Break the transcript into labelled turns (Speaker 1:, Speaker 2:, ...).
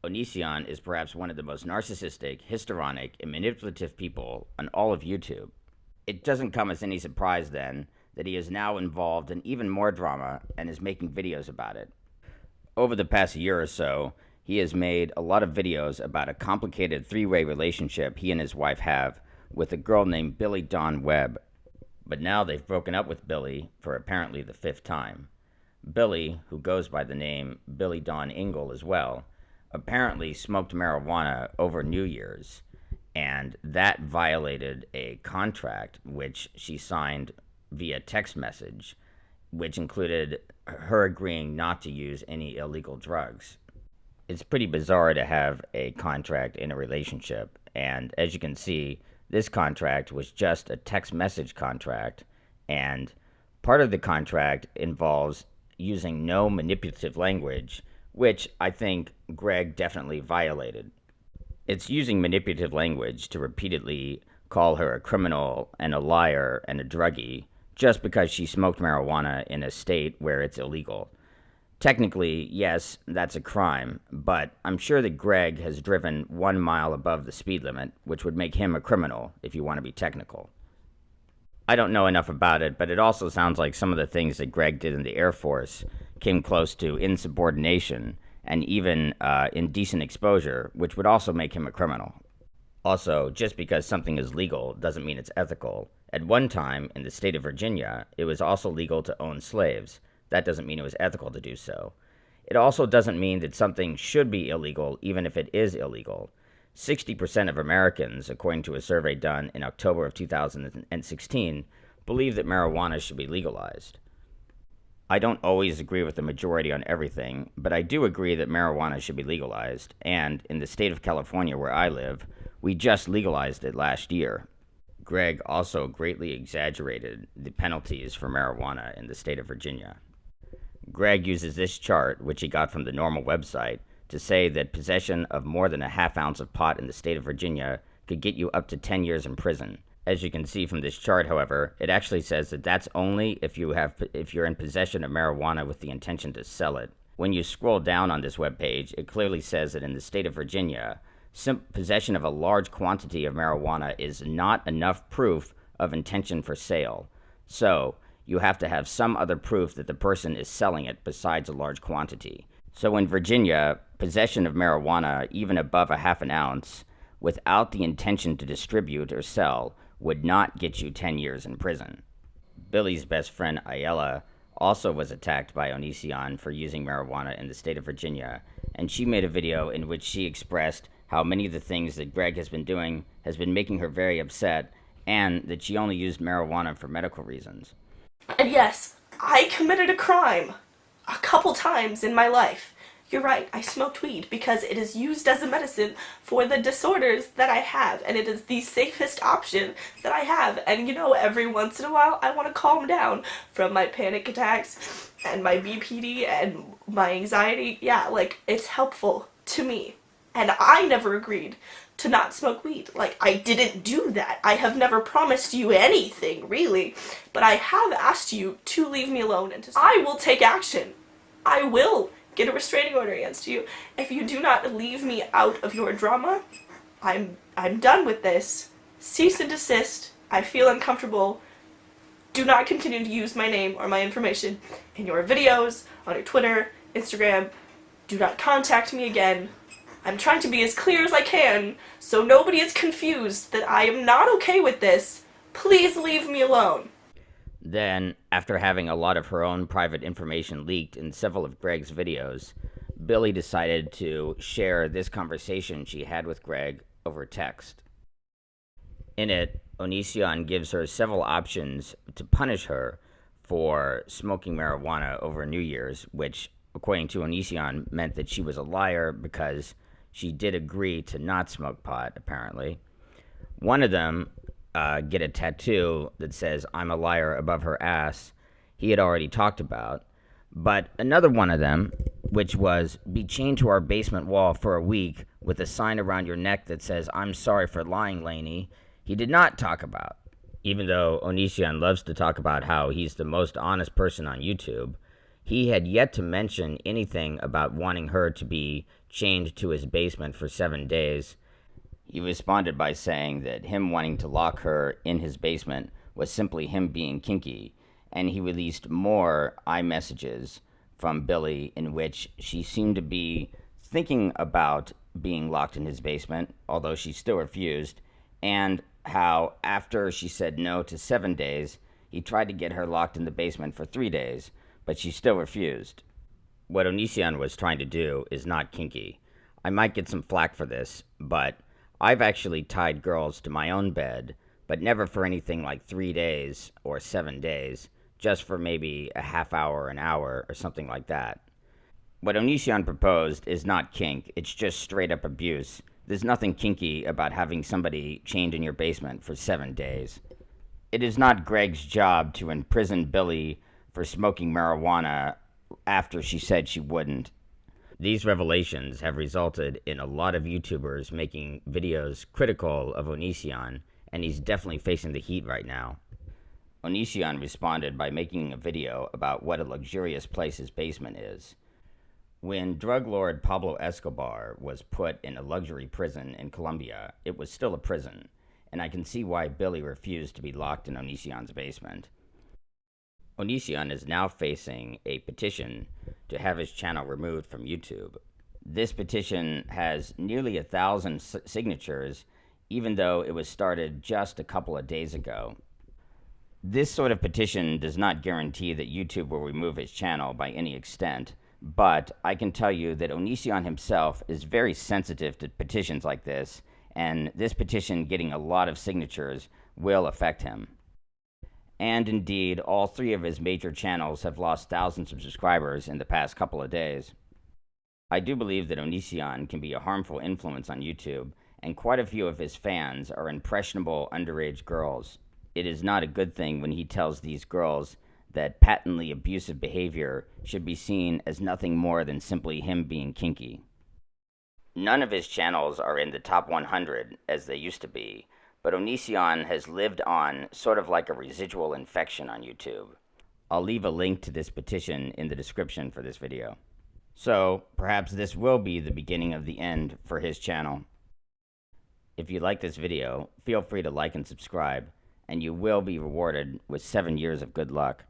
Speaker 1: Onision is perhaps one of the most narcissistic, histrionic, and manipulative people on all of YouTube. It doesn't come as any surprise, then, that he is now involved in even more drama and is making videos about it. Over the past year or so, he has made a lot of videos about a complicated three-way relationship he and his wife have with a girl named Billie Dawn Webb. But now they've broken up with Billie for apparently the fifth time. Billie, who goes by the name Billie Dawn Ingle as well, apparently smoked marijuana over New Year's, and that violated a contract which she signed via text message, which included her agreeing not to use any illegal drugs. It's pretty bizarre to have a contract in a relationship, and as you can see, this contract was just a text message contract, and part of the contract involves using no manipulative language, which I think Greg definitely violated. It's using manipulative language to repeatedly call her a criminal and a liar and a druggie just because she smoked marijuana in a state where it's illegal. Technically, yes, that's a crime, but I'm sure that Greg has driven 1 mile above the speed limit, which would make him a criminal if you want to be technical. I don't know enough about it, but it also sounds like some of the things that Greg did in the Air Force came close to insubordination and even indecent exposure, which would also make him a criminal. Also, just because something is legal doesn't mean it's ethical. At one time, in the state of Virginia, it was also legal to own slaves. That doesn't mean it was ethical to do so. It also doesn't mean that something should be illegal, even if it is illegal. 60% of Americans, according to a survey done in October of 2016, believe that marijuana should be legalized. I don't always agree with the majority on everything, but I do agree that marijuana should be legalized, and in the state of California where I live, we just legalized it last year. Greg also greatly exaggerated the penalties for marijuana in the state of Virginia. Greg uses this chart, which he got from the Normal website, to say that possession of more than a half ounce of pot in the state of Virginia could get you up to 10 years in prison. As you can see from this chart, however, it actually says that that's only if you're in possession of marijuana with the intention to sell it. When you scroll down on this webpage, it clearly says that in the state of Virginia, possession of a large quantity of marijuana is not enough proof of intention for sale. So, you have to have some other proof that the person is selling it besides a large quantity. So in Virginia, possession of marijuana, even above a half an ounce, without the intention to distribute or sell, would not get you 10 years in prison. Billie's best friend, Ayala, also was attacked by Onision for using marijuana in the state of Virginia, and she made a video in which she expressed how many of the things that Greg has been doing has been making her very upset, and that she only used marijuana for medical reasons.
Speaker 2: And yes, I committed a crime a couple times in my life. You're right, I smoked weed because it is used as a medicine for the disorders that I have, and it is the safest option that I have. And you know, every once in a while, I want to calm down from my panic attacks and my BPD and my anxiety. Yeah, like, it's helpful to me. And I never agreed to not smoke weed. Like, I didn't do that. I have never promised you anything, really. But I have asked you to leave me alone and to stop. I will take action. I will get a restraining order against you. If you do not leave me out of your drama, I'm done with this. Cease and desist. I feel uncomfortable. Do not continue to use my name or my information in your videos, on your Twitter, Instagram. Do not contact me again. I'm trying to be as clear as I can, so nobody is confused that I am not okay with this. Please leave me alone.
Speaker 1: Then, after having a lot of her own private information leaked in several of Greg's videos, Billie decided to share this conversation she had with Greg over text. In it, Onision gives her several options to punish her for smoking marijuana over New Year's, which, according to Onision, meant that she was a liar because she did agree to not smoke pot, apparently. One of them, get a tattoo that says, "I'm a liar," above her ass, he had already talked about. But another one of them, which was, "Be chained to our basement wall for a week with a sign around your neck that says, 'I'm sorry for lying, Laney,'" he did not talk about. Even though Onision loves to talk about how he's the most honest person on YouTube, he had yet to mention anything about wanting her to be chained to his basement for 7 days. He responded by saying that him wanting to lock her in his basement was simply him being kinky, and he released more iMessages from Billie in which she seemed to be thinking about being locked in his basement, although she still refused, and how after she said no to 7 days, he tried to get her locked in the basement for 3 days, but she still refused. What Onision was trying to do is not kinky. I might get some flack for this, but I've actually tied girls to my own bed, but never for anything like 3 days or 7 days, just for maybe a half hour, an hour, or something like that. What Onision proposed is not kink, it's just straight up abuse. There's nothing kinky about having somebody chained in your basement for 7 days. It is not Greg's job to imprison Billie for smoking marijuana after she said she wouldn't. These revelations have resulted in a lot of YouTubers making videos critical of Onision, and he's definitely facing the heat right now. Onision responded by making a video about what a luxurious place his basement is. When drug lord Pablo Escobar was put in a luxury prison in Colombia, it was still a prison, and I can see why Billie refused to be locked in Onision's basement. Onision is now facing a petition to have his channel removed from YouTube. This petition has nearly 1,000 signatures, even though it was started just a couple of days ago. This sort of petition does not guarantee that YouTube will remove his channel by any extent, but I can tell you that Onision himself is very sensitive to petitions like this, and this petition getting a lot of signatures will affect him. And indeed, all 3 of his major channels have lost thousands of subscribers in the past couple of days. I do believe that Onision can be a harmful influence on YouTube, and quite a few of his fans are impressionable underage girls. It is not a good thing when he tells these girls that patently abusive behavior should be seen as nothing more than simply him being kinky. None of his channels are in the top 100 as they used to be, but Onision has lived on sort of like a residual infection on YouTube. I'll leave a link to this petition in the description for this video. So, perhaps this will be the beginning of the end for his channel. If you like this video, feel free to like and subscribe, and you will be rewarded with 7 years of good luck.